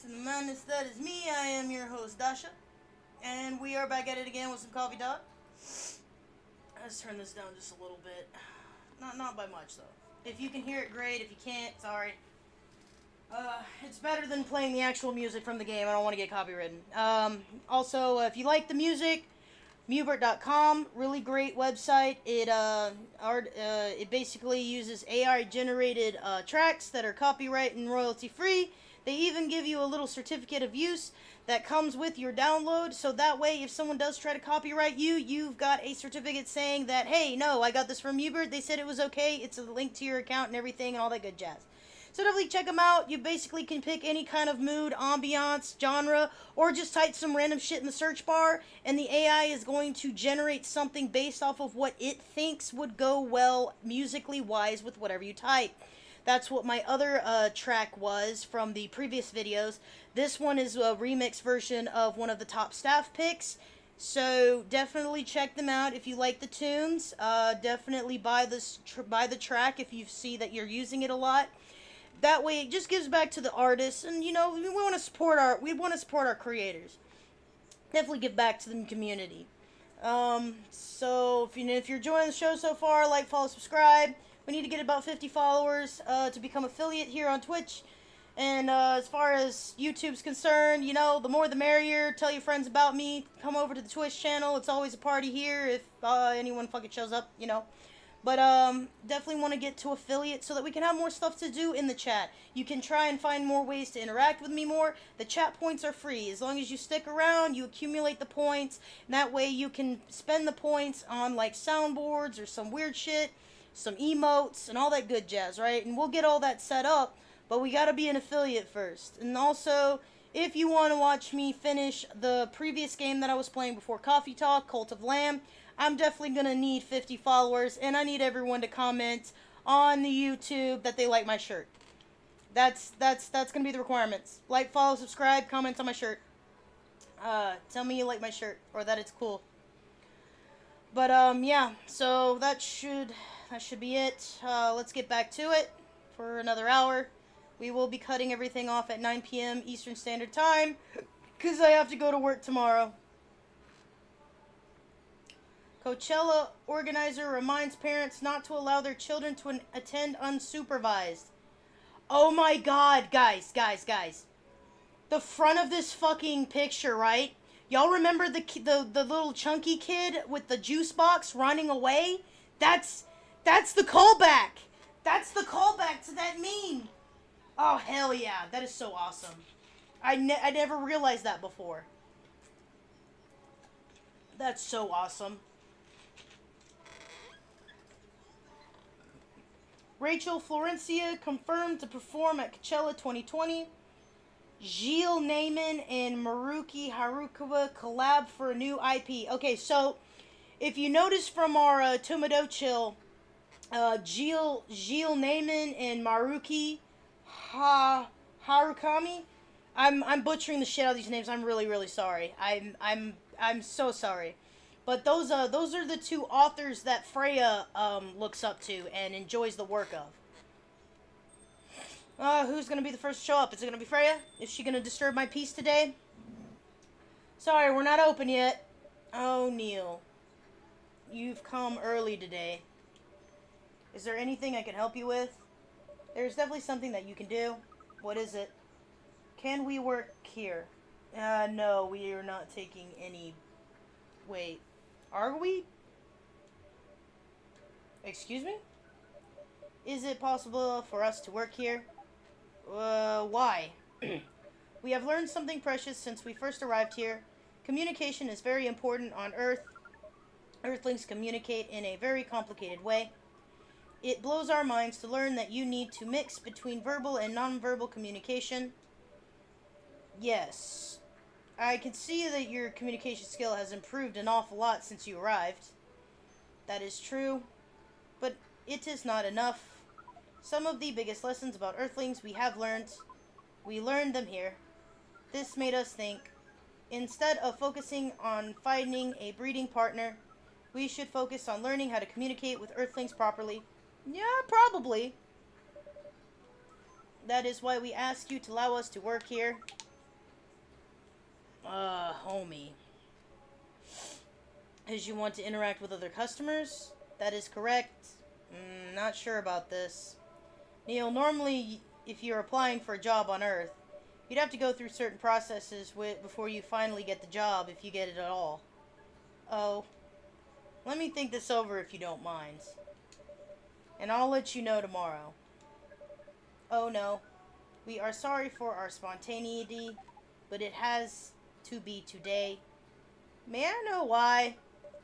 to the madness that is me. I am your host, Dasha. And we are back at it again with some coffee talk. Let's turn this down just a little bit. Not by much, though. If you can hear it, great. If you can't, sorry. It's better than playing the actual music from the game. I don't want to get copywritten. Also, if you like the music, Mubert.com, really great website. It basically uses AI generated tracks that are copyright and royalty free. They even give you a little certificate of use that comes with your download, so that way if someone does try to copyright you, you've got a certificate saying that, hey, no, I got this from Mubert, they said it was okay, it's a link to your account and everything and all that good jazz. So definitely check them out. You basically can pick any kind of mood, ambiance, genre, or just type some random shit in the search bar, and the AI is going to generate something based off of what it thinks would go well musically wise with whatever you type. That's what my other track was from the previous videos. This one is a remix version of one of the top staff picks. So definitely check them out if you like the tunes. Definitely buy the track if you see that you're using it a lot. That way, it just gives back to the artists, and we want to support our creators. Definitely give back to the community. So if you're enjoying the show so far, like, follow, subscribe. We need to get about 50 followers to become affiliate here on Twitch. And as far as YouTube's concerned, the more the merrier. Tell your friends about me. Come over to the Twitch channel. It's always a party here if anyone fucking shows up, But definitely want to get to affiliate so that we can have more stuff to do in the chat. You can try and find more ways to interact with me more. The chat points are free. As long as you stick around, you accumulate the points. And that way you can spend the points on like soundboards or some weird shit, some emotes, and all that good jazz, right? And we'll get all that set up, but we gotta be an affiliate first. And also, if you want to watch me finish the previous game that I was playing before Coffee Talk, Cult of Lamb, I'm definitely going to need 50 followers, and I need everyone to comment on the YouTube that they like my shirt. That's going to be the requirements. Like, follow, subscribe, comment on my shirt. Tell me you like my shirt, or that it's cool. But, yeah, so that should be it. Let's get back to it for another hour. We will be cutting everything off at 9 p.m. Eastern Standard Time, because I have to go to work tomorrow. Coachella organizer reminds parents not to allow their children to attend unsupervised. Oh my god, guys. The front of this fucking picture, right? Y'all remember the little chunky kid with the juice box running away? That's the callback. That's the callback to that meme. Oh, hell yeah. That is so awesome. I never realized that before. That's so awesome. Rachel Florencia confirmed to perform at Coachella 2020. Gilles Naiman and Maruki Harukawa collab for a new IP. Okay, so if you notice from our Tomado Chill, Gilles Naiman and Maruki Harukami. I'm butchering the shit out of these names. I'm really sorry. I'm so sorry. But those are the two authors that Freya looks up to and enjoys the work of. Who's gonna be the first to show up? Is it gonna be Freya? Is she gonna disturb my peace today? Sorry, we're not open yet. Oh, Neil. You've come early today. Is there anything I can help you with? There's definitely something that you can do. What is it? Can we work here? No, we are not taking any... Wait. Are we? Excuse me? Is it possible for us to work here? Why? We have learned something precious since we first arrived here. Communication is very important on Earth. Earthlings communicate in a very complicated way. It blows our minds to learn that you need to mix between verbal and nonverbal communication. Yes. I can see that your communication skill has improved an awful lot since you arrived. That is true, but it is not enough. Some of the biggest lessons about Earthlings we learned them here. This made us think, instead of focusing on finding a breeding partner, we should focus on learning how to communicate with Earthlings properly. Yeah, probably. That is why we ask you to allow us to work here. Homie. As you want to interact with other customers? That is correct. Not sure about this. Neil, normally, if you're applying for a job on Earth, you'd have to go through certain processes before you finally get the job, if you get it at all. Oh. Let me think this over if you don't mind. And I'll let you know tomorrow. Oh no. We are sorry for our spontaneity, but it has to be today. May I know why?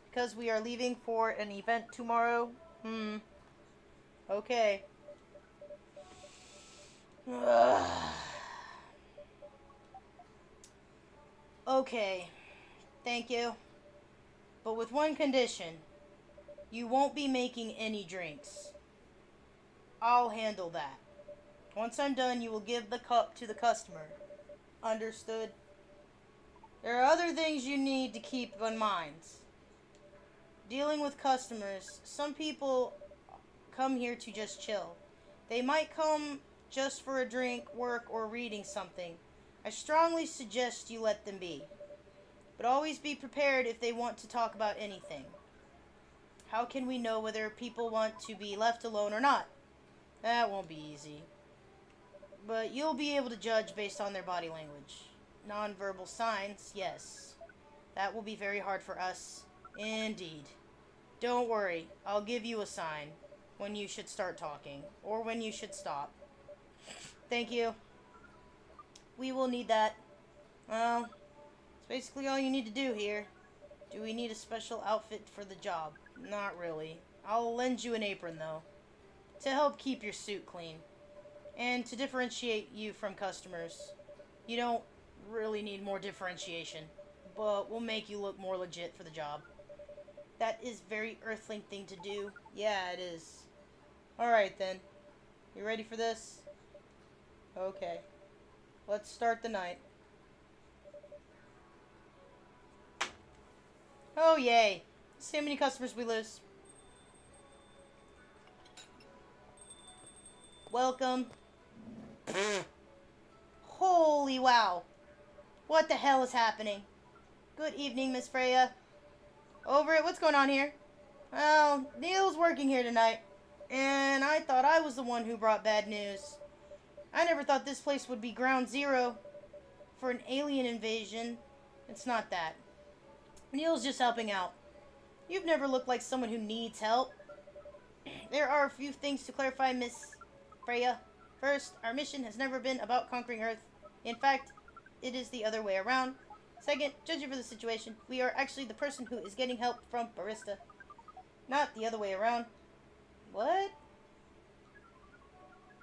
Because we are leaving for an event tomorrow? Okay. Okay. Thank you. But with one condition. You won't be making any drinks. I'll handle that. Once I'm done, you will give the cup to the customer. Understood? There are other things you need to keep in mind. Dealing with customers, some people come here to just chill. They might come just for a drink, work, or reading something. I strongly suggest you let them be. But always be prepared if they want to talk about anything. How can we know whether people want to be left alone or not? That won't be easy. But you'll be able to judge based on their body language. Non-verbal signs, yes. That will be very hard for us. Indeed. Don't worry, I'll give you a sign when you should start talking, or when you should stop. Thank you. We will need that. Well, it's basically all you need to do here. Do we need a special outfit for the job? Not really. I'll lend you an apron, though, to help keep your suit clean, and to differentiate you from customers. You don't really need more differentiation, but we'll make you look more legit for the job. That is very Earthling thing to do. Yeah, it is. Alright, then. You ready for this? Okay. Let's start the night. Oh, yay. See how many customers we lose. Welcome. Holy wow. What the hell is happening? Good evening, Miss Freya. Over it. What's going on here? Well, Neil's working here tonight, and I thought I was the one who brought bad news. I never thought this place would be ground zero for an alien invasion. It's not that. Neil's just helping out. You've never looked like someone who needs help. There are a few things to clarify, Miss Freya. First, our mission has never been about conquering Earth. In fact, it is the other way around. Second, judging for the situation, we are actually the person who is getting help from Barista. Not the other way around. What?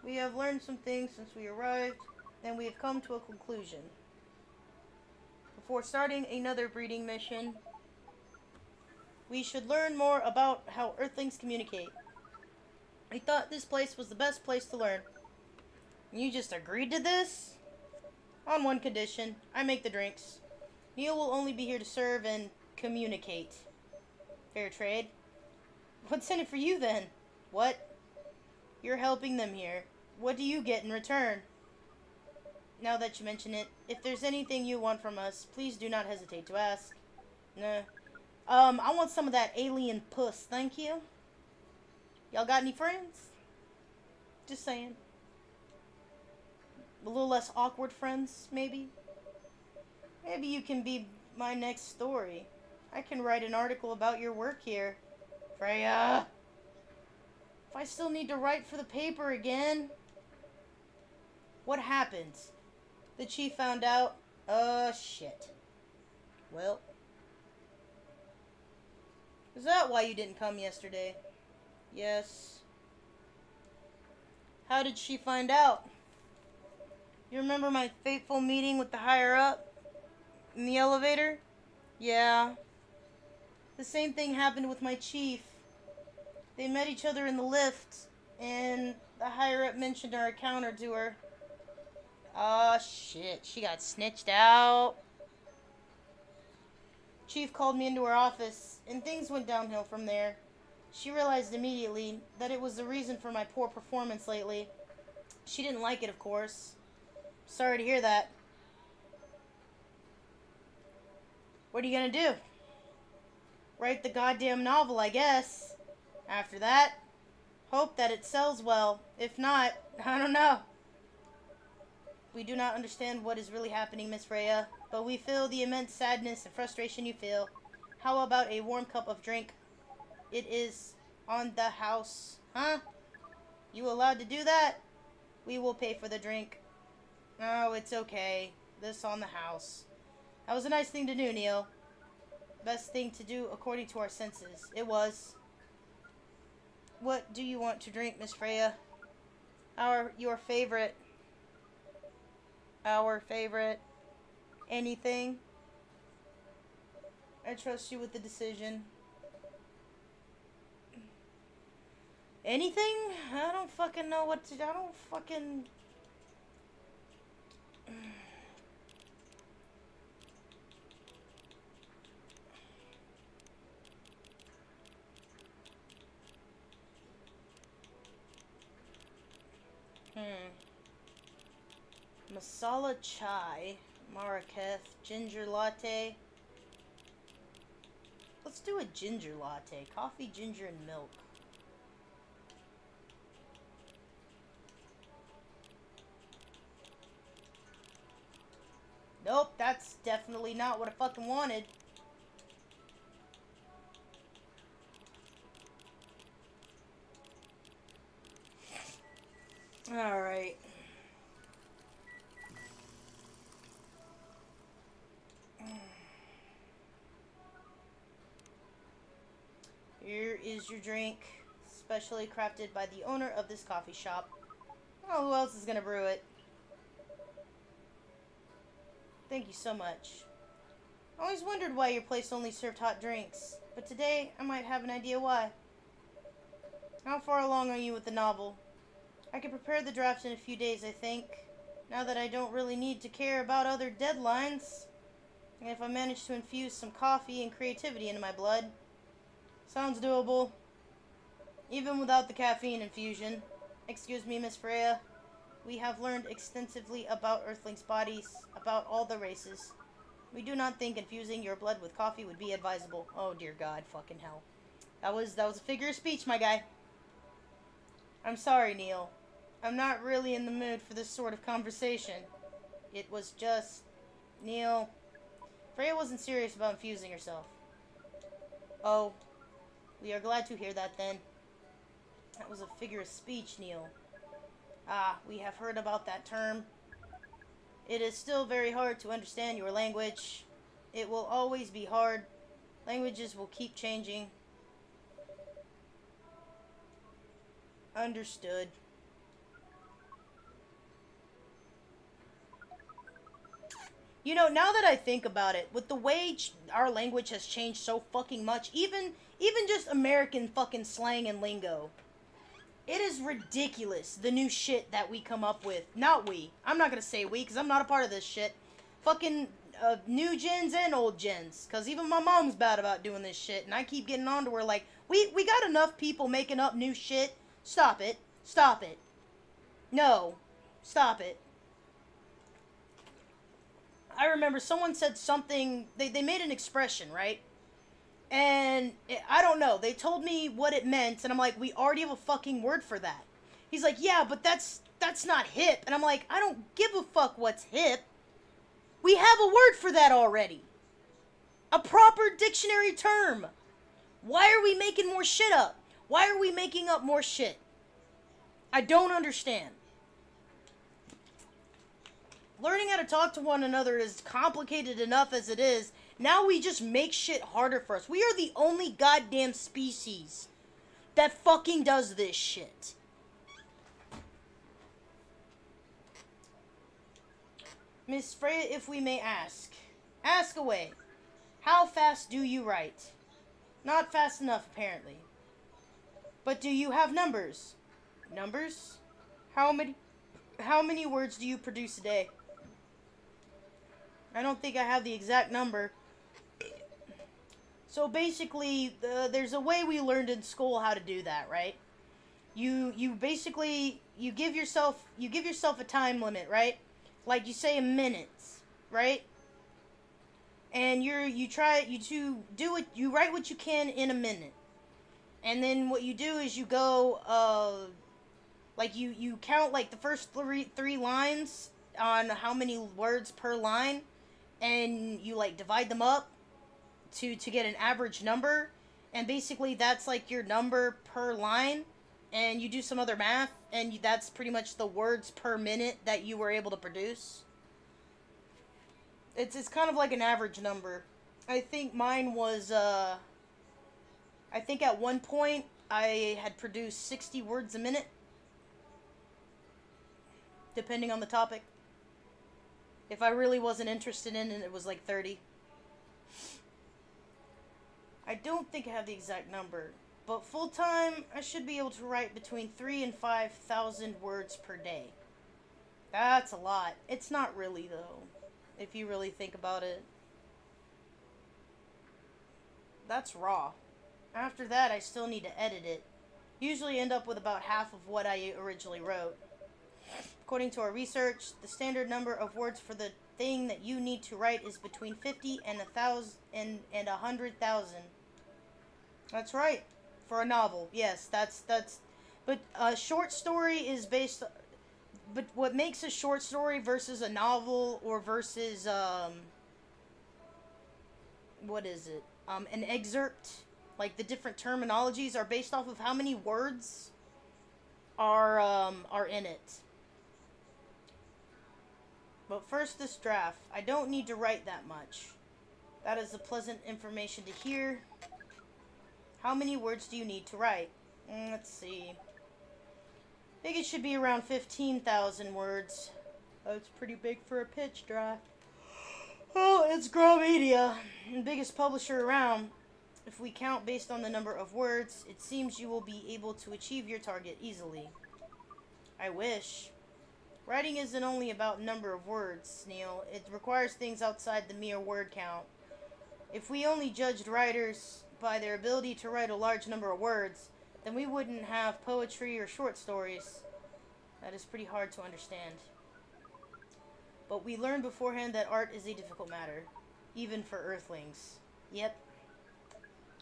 We have learned some things since we arrived, and we have come to a conclusion. Before starting another breeding mission, we should learn more about how Earthlings communicate. I thought this place was the best place to learn. You just agreed to this? On one condition, I make the drinks. Neil will only be here to serve and communicate. Fair trade. What's in it for you then? What? You're helping them here. What do you get in return? Now that you mention it, if there's anything you want from us, please do not hesitate to ask. Nah. I want some of that alien puss, thank you. Y'all got any friends? Just saying. A little less awkward friends, maybe? Maybe you can be my next story. I can write an article about your work here. Freya! If I still need to write for the paper again. What happened? The chief found out? Shit. Well. Is that why you didn't come yesterday? Yes. How did she find out? You remember my fateful meeting with the higher-up? In the elevator? Yeah. The same thing happened with my chief. They met each other in the lift, and the higher-up mentioned our encounter to her. Oh, shit. She got snitched out. Chief called me into her office, and things went downhill from there. She realized immediately that it was the reason for my poor performance lately. She didn't like it, of course. Sorry to hear that. What are you gonna do? Write the goddamn novel, I guess. After that, hope that it sells well. If not, I don't know. We do not understand what is really happening, Miss Freya, but we feel the immense sadness and frustration you feel. How about a warm cup of drink? It is on the house. Huh? You allowed to do that? We will pay for the drink. Oh, it's okay. This on the house. That was a nice thing to do, Neil. Best thing to do according to our senses. It was. What do you want to drink, Miss Freya? Your favorite. Our favorite. Anything? I trust you with the decision. Anything? I don't fucking know what to... I don't fucking... Masala chai, Marrakech, ginger latte. Let's do a ginger latte. Coffee, ginger, and milk. Nope, that's definitely not what I fucking wanted. Alright. Here is your drink, specially crafted by the owner of this coffee shop. Oh, who else is gonna brew it? Thank you so much. I always wondered why your place only served hot drinks, but today I might have an idea why. How far along are you with the novel? I can prepare the draft in a few days, I think. Now that I don't really need to care about other deadlines. And if I manage to infuse some coffee and creativity into my blood. Sounds doable. Even without the caffeine infusion. Excuse me, Miss Freya. We have learned extensively about Earthlings' bodies, about all the races. We do not think infusing your blood with coffee would be advisable. Oh dear God, fucking hell. That was a figure of speech, my guy. I'm sorry, Neil. I'm not really in the mood for this sort of conversation. It was just... Neil... Freya wasn't serious about infusing herself. Oh. We are glad to hear that, then. That was a figure of speech, Neil. Ah, we have heard about that term. It is still very hard to understand your language. It will always be hard. Languages will keep changing. Understood. You know, now that I think about it, with the way our language has changed so fucking much, even just American fucking slang and lingo, it is ridiculous, the new shit that we come up with. Not we. I'm not gonna say we, because I'm not a part of this shit. Fucking new gens and old gens, because even my mom's bad about doing this shit, and I keep getting on to her like, we got enough people making up new shit. Stop it. Stop it. No. Stop it. I remember someone said something, they made an expression, right? And I don't know, they told me what it meant, and I'm like, we already have a fucking word for that. He's like, yeah, but that's not hip. And I'm like, I don't give a fuck what's hip. We have a word for that already. A proper dictionary term. Why are we making more shit up? Why are we making up more shit? I don't understand. Learning how to talk to one another is complicated enough as it is. Now we just make shit harder for us. We are the only goddamn species that fucking does this shit. Miss Freya, if we may ask. Ask away. How fast do you write? Not fast enough, apparently. But do you have numbers? Numbers? How many words do you produce a day? I don't think I have the exact number. So basically, there's a way we learned in school how to do that, right? You basically give yourself a time limit, right? Like you say a minute, right? and you write what you can in a minute. And then what you do is you go, like you count like the first three lines on how many words per line, and you like divide them up to get an average number, and basically that's like your number per line, and you do some other math, and that's pretty much the words per minute that you were able to produce. It's kind of like an average number. I think mine was I think at one point I had produced 60 words a minute, depending on the topic. If I really wasn't interested in it, it was like 30. I don't think I have the exact number, but full time I should be able to write between 3,000 and 5,000 words per day. That's a lot. It's not really though, if you really think about it. That's raw. After that, I still need to edit it. Usually end up with about half of what I originally wrote. According to our research, the standard number of words for the thing that you need to write is between 50 and 1,000 and 100,000. That's right. For a novel. Yes, that's but a short story is based, but what makes a short story versus a novel or versus what is it? An excerpt, like the different terminologies are based off of how many words are in it. But first, this draft. I don't need to write that much. That is the pleasant information to hear. How many words do you need to write? Let's see. I think it should be around 15,000 words. That's pretty big for a pitch draft. Oh, it's Grow Media, the biggest publisher around. If we count based on the number of words, it seems you will be able to achieve your target easily. I wish. Writing isn't only about number of words, Neil. It requires things outside the mere word count. If we only judged writers by their ability to write a large number of words, then we wouldn't have poetry or short stories. That is pretty hard to understand. But we learned beforehand that art is a difficult matter, even for Earthlings. Yep.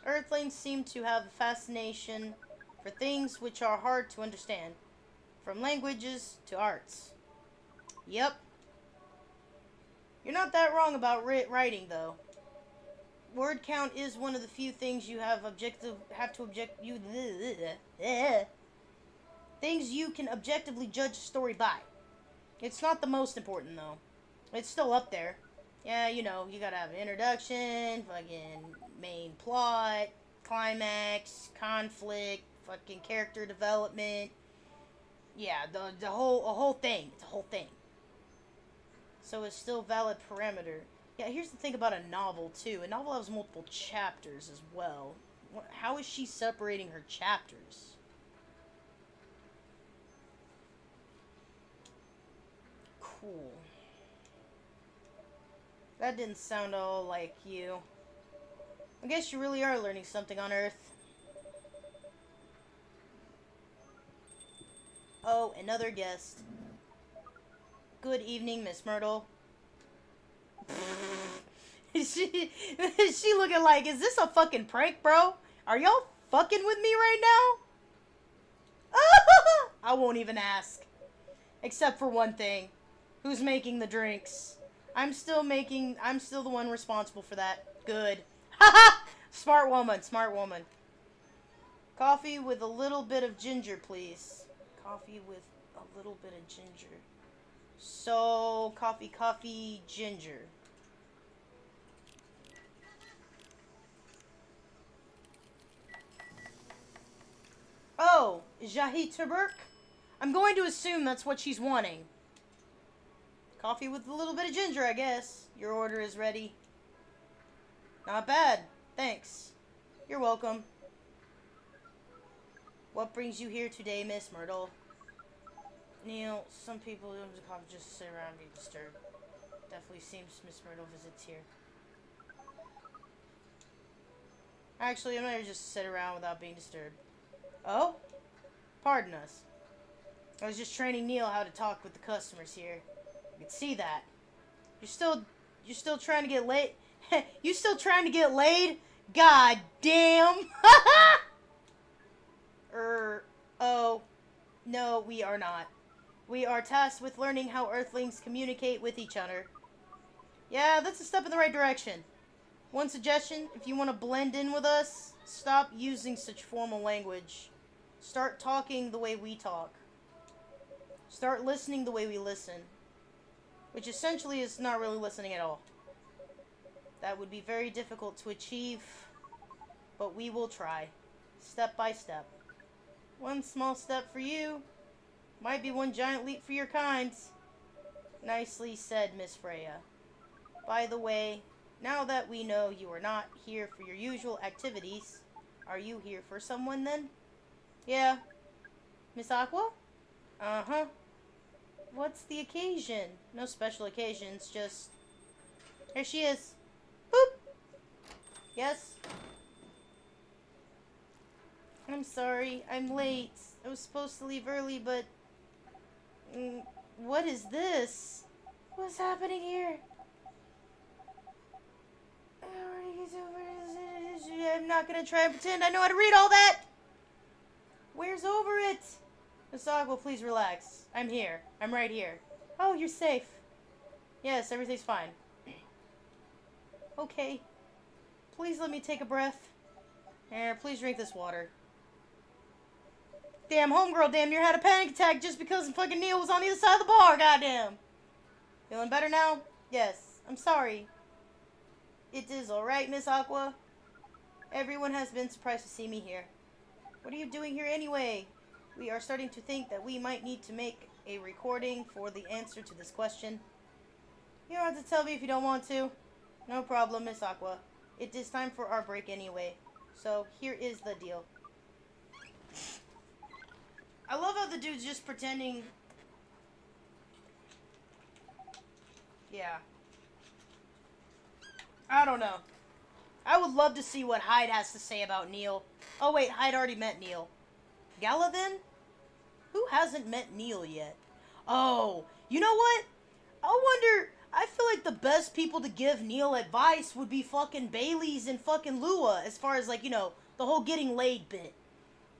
Earthlings seem to have a fascination for things which are hard to understand, from languages to arts. Yep. You're not that wrong about writing, though. Word count is one of the few things you things you can objectively judge a story by. It's not the most important, though. It's still up there. Yeah, you know, you gotta have an introduction, fucking main plot, climax, conflict, fucking character development. Yeah, a whole thing. It's a whole thing. So it's still valid parameter. Yeah, here's the thing about a novel, too. A novel has multiple chapters as well. How is she separating her chapters? Cool. That didn't sound all like you. I guess you really are learning something on Earth. Oh, another guest. Good evening, Miss Myrtle. she looking like, is this a fucking prank, bro? Are y'all fucking with me right now? I won't even ask. Except for one thing. Who's making the drinks? I'm still the one responsible for that. Good. Smart woman, smart woman. Coffee with a little bit of ginger, please. Coffee with a little bit of ginger. So, coffee, ginger. Oh, Jahi Turberk? I'm going to assume that's what she's wanting. Coffee with a little bit of ginger, I guess. Your order is ready. Not bad. Thanks. You're welcome. What brings you here today, Miss Myrtle? Neil, some people don't come just to sit around and be disturbed. Definitely seems Miss Myrtle visits here. Actually, I'm gonna just sit around without being disturbed. Oh? Pardon us. I was just training Neil how to talk with the customers here. You can see that. You're still trying to You still trying to get laid? God damn. Oh. No, we are not. We are tasked with learning how Earthlings communicate with each other. Yeah, that's a step in the right direction. One suggestion, if you want to blend in with us, stop using such formal language. Start talking the way we talk. Start listening the way we listen. Which essentially is not really listening at all. That would be very difficult to achieve, but we will try. Step by step. One small step for you, might be one giant leap for your kind. Nicely said, Miss Freya. By the way, now that we know you are not here for your usual activities, are you here for someone then? Yeah. Miss Aqua? Uh-huh. What's the occasion? No special occasions, just... Here she is. Boop! Yes? I'm sorry, I'm late. I was supposed to leave early, but... what is this? What's happening here? I'm not gonna try and pretend I know how to read all that! Where's over it? Miss Aqua, please relax. I'm here. I'm right here. Oh, you're safe. Yes, everything's fine. Okay. Please let me take a breath. Here, please drink this water. Damn, homegirl damn near had a panic attack just because fucking Neil was on the other side of the bar, goddamn. Feeling better now? Yes. I'm sorry. It is alright, Miss Aqua. Everyone has been surprised to see me here. What are you doing here anyway? We are starting to think that we might need to make a recording for the answer to this question. You don't have to tell me if you don't want to. No problem, Miss Aqua. It is time for our break anyway. So, here is the deal. I love how the dude's just pretending... Yeah. I don't know. I would love to see what Hyde has to say about Neil. Oh wait, Hyde already met Neil. Gala then? Who hasn't met Neil yet? Oh, you know what? I wonder... I feel like the best people to give Neil advice would be fucking Bailey's and fucking Lua, as far as, like, you know, the whole getting laid bit.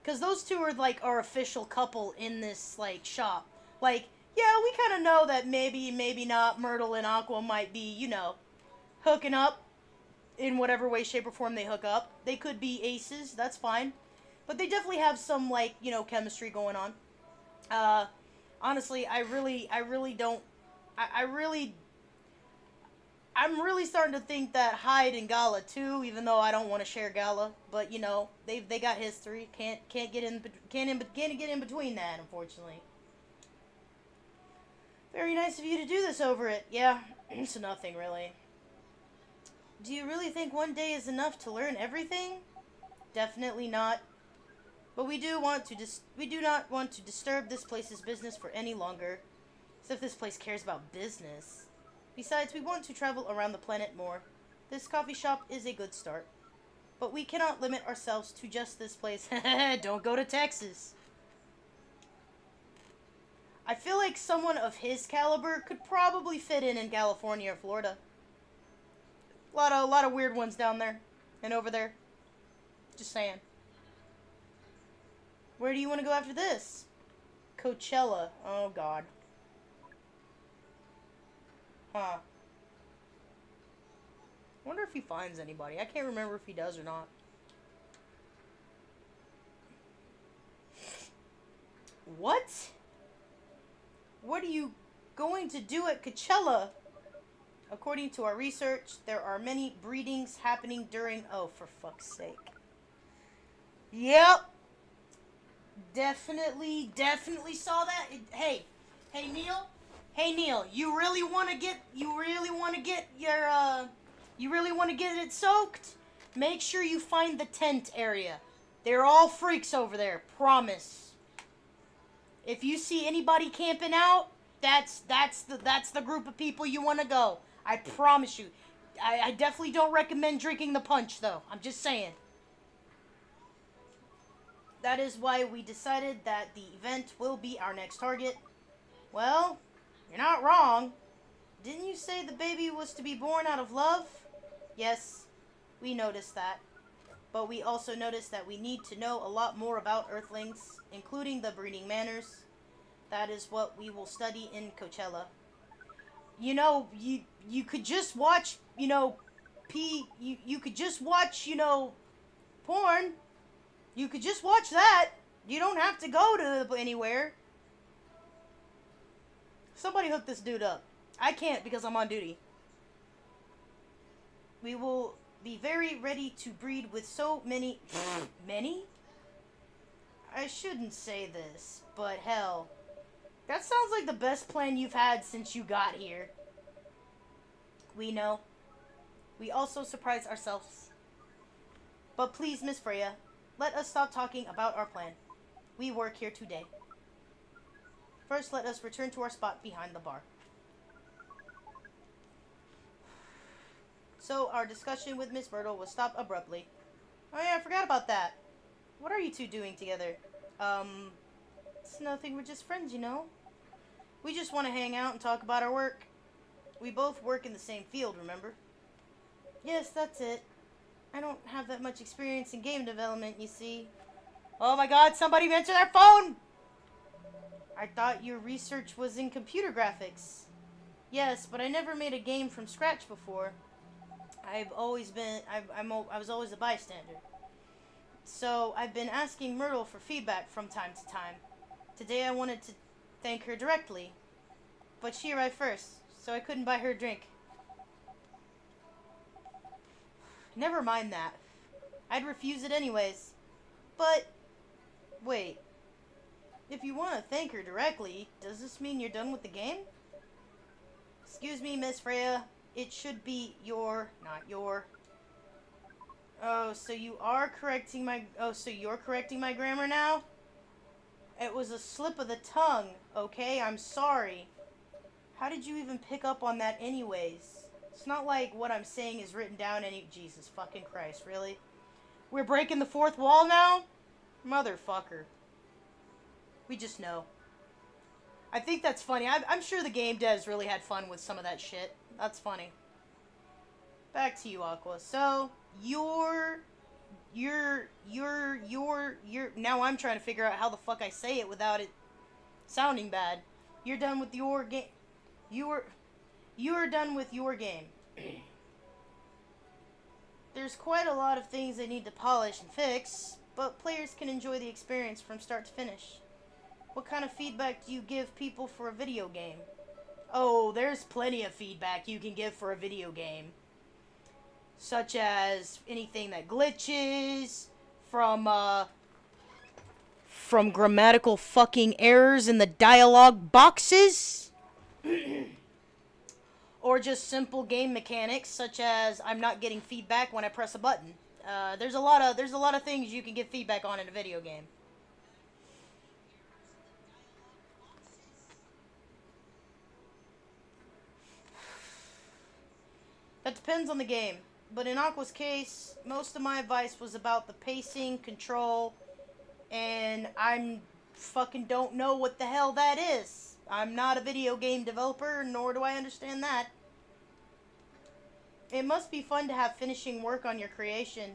Because those two are, like, our official couple in this, like, shop. Like, yeah, we kind of know that maybe not, Myrtle and Aqua might be, you know, hooking up in whatever way, shape, or form they hook up. They could be aces, that's fine. But they definitely have some, like, you know, chemistry going on. Honestly, I'm really starting to think that Hyde and Gala too, even though I don't want to share Gala. But you know, they got history. Can't get in between that, unfortunately. Very nice of you to do this over it. Yeah, it's nothing really. Do you really think one day is enough to learn everything? Definitely not. But we do not want to disturb this place's business for any longer. As if this place cares about business. Besides, we want to travel around the planet more. This coffee shop is a good start. But we cannot limit ourselves to just this place. Don't go to Texas. I feel like someone of his caliber could probably fit in California or Florida. A lot of weird ones down there and over there. Just saying. Where do you want to go after this? Coachella. Oh, God. Huh. Wonder if he finds anybody. I can't remember if he does or not. What? What are you going to do at Coachella? According to our research, there are many breedings happening during... Oh, for fuck's sake. Yep. Definitely saw that. Hey, Neil. Hey, Neil, you really want to get it soaked? Make sure you find the tent area. They're all freaks over there, promise. If you see anybody camping out, that's the group of people you want to go. I promise you. I definitely don't recommend drinking the punch, though. I'm just saying. That is why we decided that the event will be our next target. Well... You're not wrong. Didn't you say the baby was to be born out of love? Yes, we noticed that. But we also noticed that we need to know a lot more about Earthlings, including the breeding manners. That is what we will study in Coachella. You know, you could just watch, you could just watch, porn. You could just watch that. You don't have to go to anywhere. Somebody hook this dude up. I can't because I'm on duty. We will be very ready to breed with so many... Many? I shouldn't say this, but hell... That sounds like the best plan you've had since you got here. We know. We also surprise ourselves. But please, Miss Freya, let us stop talking about our plan. We work here today. First, let us return to our spot behind the bar. So, our discussion with Miss Myrtle was stopped abruptly. Oh yeah, I forgot about that. What are you two doing together? It's nothing, we're just friends, you know? We just want to hang out and talk about our work. We both work in the same field, remember? Yes, that's it. I don't have that much experience in game development, you see. Oh my god, somebody answer their phone! I thought your research was in computer graphics. Yes, but I never made a game from scratch before. I was always a bystander. So, I've been asking Myrtle for feedback from time to time. Today I wanted to thank her directly, but she arrived first, so I couldn't buy her a drink. Never mind that. I'd refuse it anyways. But, wait. If you want to thank her directly, does this mean you're done with the game? Excuse me, Miss Freya. It should be your, not your. Oh, so you are correcting my, so you're correcting my grammar now? It was a slip of the tongue, okay? I'm sorry. How did you even pick up on that anyways? It's not like what I'm saying is written down any... Jesus fucking Christ, really? We're breaking the fourth wall now? Motherfucker. We just know. I think that's funny. I'm sure the game devs really had fun with some of that shit. That's funny. Back to you, Aqua. So, you're... Now I'm trying to figure out how the fuck I say it without it sounding bad. You're done with your game. You're done with your game. There's quite a lot of things they need to polish and fix, but players can enjoy the experience from start to finish. What kind of feedback do you give people for a video game? Oh, there's plenty of feedback you can give for a video game. Such as anything that glitches, from grammatical fucking errors in the dialogue boxes, or just simple game mechanics, such as I'm not getting feedback when I press a button. There's a lot of things you can get feedback on in a video game. That depends on the game. But in Aqua's case, most of my advice was about the pacing, control, and I fucking don't know what the hell that is. I'm not a video game developer, nor do I understand that. It must be fun to have finishing work on your creation.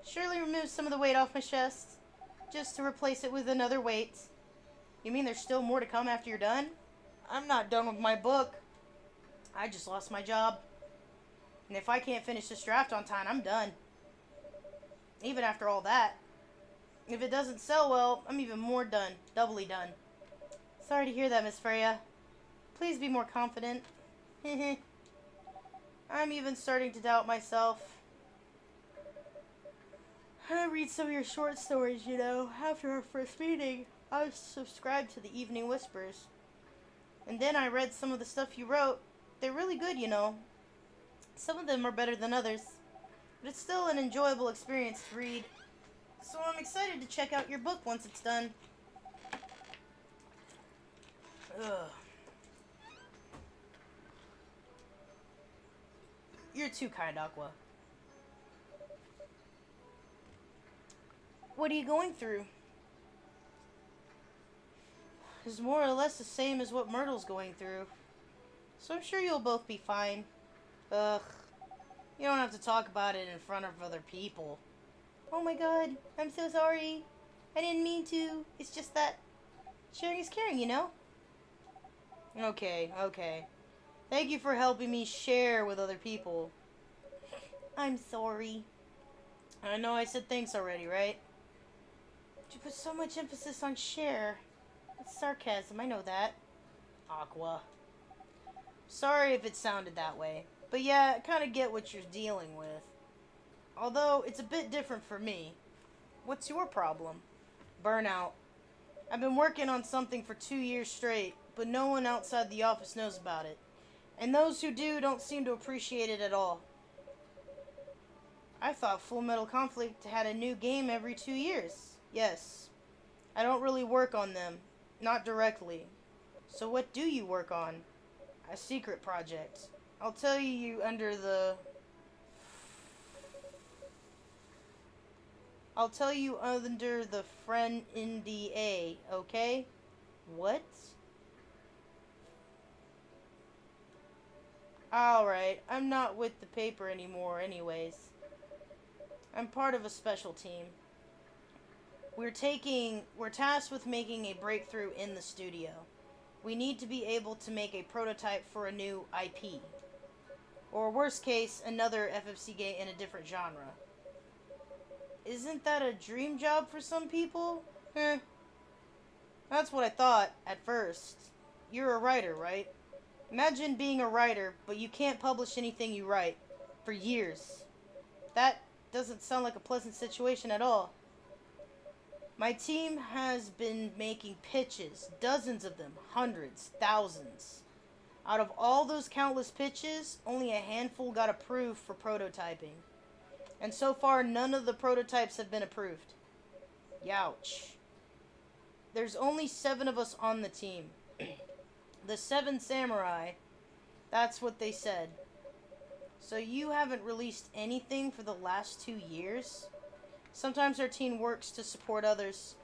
Surely remove some of the weight off my chest, just to replace it with another weight. You mean there's still more to come after you're done? I'm not done with my book. I just lost my job. And if I can't finish this draft on time, I'm done. Even after all that. If it doesn't sell well, I'm even more done. Doubly done. Sorry to hear that, Miss Freya. Please be more confident. I'm even starting to doubt myself. I read some of your short stories, you know. After our first meeting, I was subscribed to the Evening Whispers. And then I read some of the stuff you wrote. They're really good, you know. Some of them are better than others, but it's still an enjoyable experience to read. So I'm excited to check out your book once it's done. Ugh. You're too kind, Aqua. What are you going through? It's more or less the same as what Myrtle's going through. So I'm sure you'll both be fine. Ugh. You don't have to talk about it in front of other people. Oh my god, I'm so sorry. I didn't mean to. It's just that sharing is caring, you know? Okay, okay. Thank you for helping me share with other people. I'm sorry. I know I said thanks already, right? But you put so much emphasis on share. It's sarcasm, I know that. Aqua. Sorry if it sounded that way. But yeah, I kind of get what you're dealing with. Although, it's a bit different for me. What's your problem? Burnout. I've been working on something for 2 years straight, but no one outside the office knows about it. And those who do don't seem to appreciate it at all. I thought Full Metal Conflict had a new game every 2 years. Yes. I don't really work on them. Not directly. So what do you work on? A secret project. I'll tell you under the... I'll tell you under the friend NDA, okay? What? Alright, I'm not with the paper anymore anyways. I'm part of a special team. We're tasked with making a breakthrough in the studio. We need to be able to make a prototype for a new IP. Or worst case, another FFC game in a different genre. Isn't that a dream job for some people? That's what I thought at first. You're a writer, right? Imagine being a writer, but you can't publish anything you write. For years. That doesn't sound like a pleasant situation at all. My team has been making pitches, dozens of them, hundreds, thousands. Out of all those countless pitches, only a handful got approved for prototyping. And so far, none of the prototypes have been approved. Youch. There's only 7 of us on the team. The 7 samurai, that's what they said. So you haven't released anything for the last 2 years? Sometimes our team works to support others.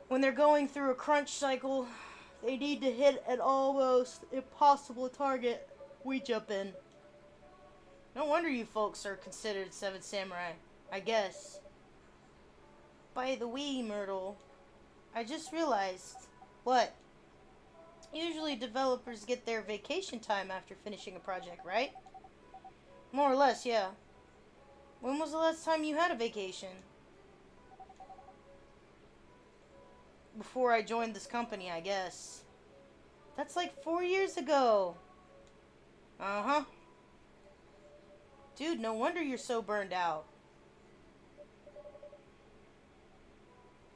When they're going through a crunch cycle, they need to hit an almost impossible target. We jump in. No wonder you folks are considered 7 samurai, I guess. By the way, Myrtle, I just realized. What? Usually developers get their vacation time after finishing a project, right? More or less, yeah. When was the last time you had a vacation? Before I joined this company, I guess. That's like 4 years ago. Uh-huh. Dude, no wonder you're so burned out.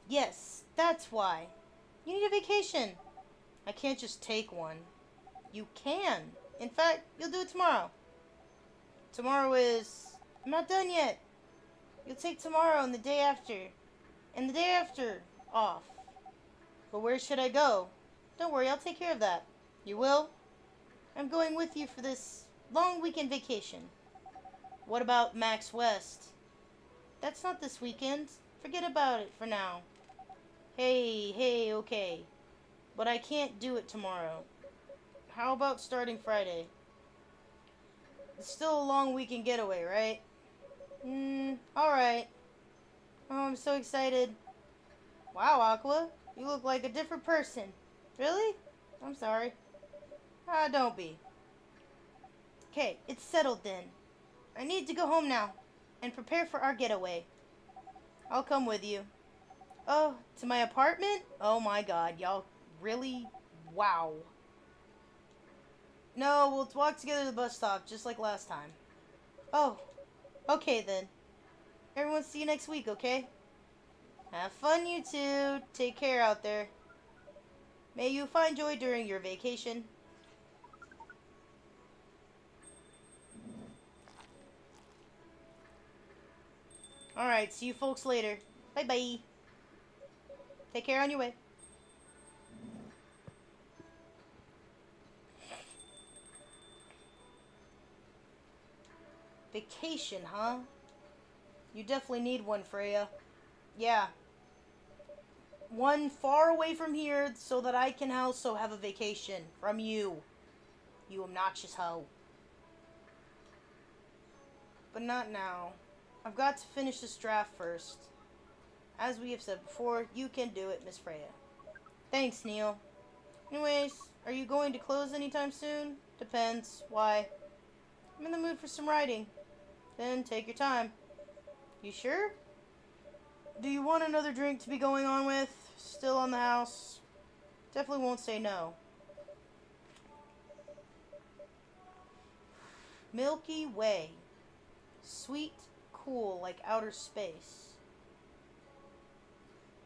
Yes, that's why. You need a vacation. I can't just take one. You can. In fact, you'll do it tomorrow. Tomorrow is... I'm not done yet. You'll take tomorrow and the day after. And the day after off. But where should I go? Don't worry, I'll take care of that. You will? I'm going with you for this long weekend vacation. What about Max West? That's not this weekend. Forget about it for now. Hey, okay. But I can't do it tomorrow. How about starting Friday? It's still a long weekend getaway, right? Alright. Oh, I'm so excited. Wow, Aqua. You look like a different person. Really? I'm sorry. Don't be. Okay, it's settled then. I need to go home now and prepare for our getaway. I'll come with you. Oh, to my apartment? Oh my god, y'all really? Wow. No, we'll walk together to the bus stop, just like last time. Oh, okay then. Everyone see you next week, okay? Have fun, you two. Take care out there. May you find joy during your vacation. Alright, see you folks later. Bye-bye. Take care on your way. Vacation, huh? You definitely need one, Freya. Yeah. One far away from here so that I can also have a vacation from you. You obnoxious hoe. but not now. I've got to finish this draft first. As we have said before, you can do it, Miss Freya. Thanks, Neil. Anyways, are you going to close anytime soon? Depends. Why? I'm in the mood for some writing. Then take your time. You sure? Do you want another drink to be going on with? Still on the house? Definitely won't say no. Milky Way. Sweet, cool, like outer space.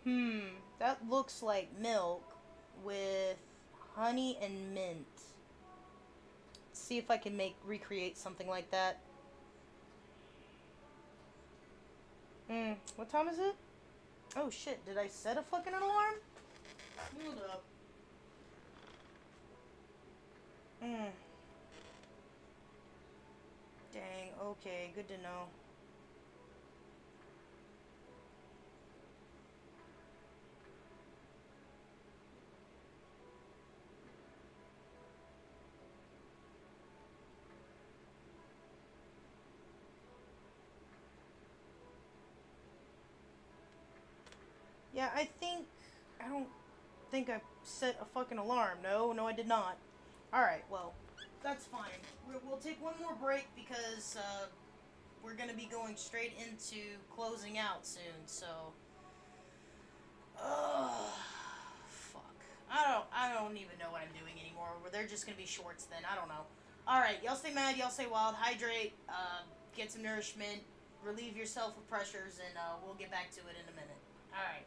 That looks like milk with honey and mint. Let's see if I can recreate something like that. What time is it? Oh shit, did I set a fucking alarm? Hold up. Dang, okay, good to know. Yeah, I don't think I set a fucking alarm. No, I did not. Alright, well, that's fine. We'll take one more break because, we're gonna be going straight into closing out soon, so... fuck. I don't even know what I'm doing anymore. They're just gonna be shorts then, I don't know. Alright, y'all stay mad, y'all stay wild, hydrate, get some nourishment, relieve yourself of pressures, and, we'll get back to it in a minute. Alright.